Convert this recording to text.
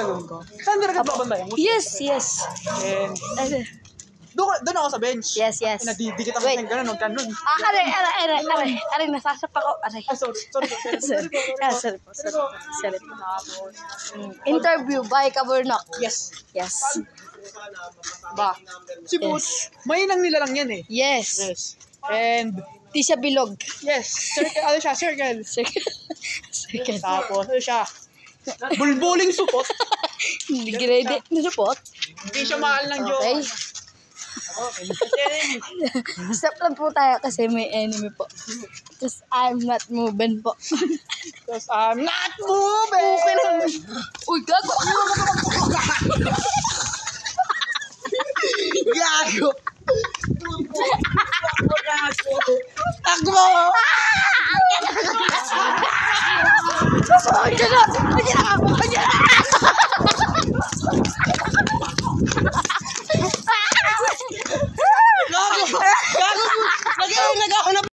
gagawin ko. Saan talaga babantayan mo? Yes, yes. And, Ano? doon ako sa bench. Yes, yes. Nadidikit ako Wait. ng gano'n, ganun. Aray, nasasapa ko. Aray. Ah, sorry po. Sorry po. Interview by Kaburnok. Yes. Yes. Ba? Si Butch, may nang nilalang yan eh. Yes. Yes. And, Di siya bilog. yes, circle, ano siya, circle. Circle. Tapos, ano siya, bulbuling supot. Hindi grade. Nisupot. Hindi siya mahal ng joke. Okay. Stop lang po tayo kasi may enemy po. Just I'm not moving po. Because I'm not moving. Uy, gago! Gago. Takbo! Andiyan na! Andiyan na!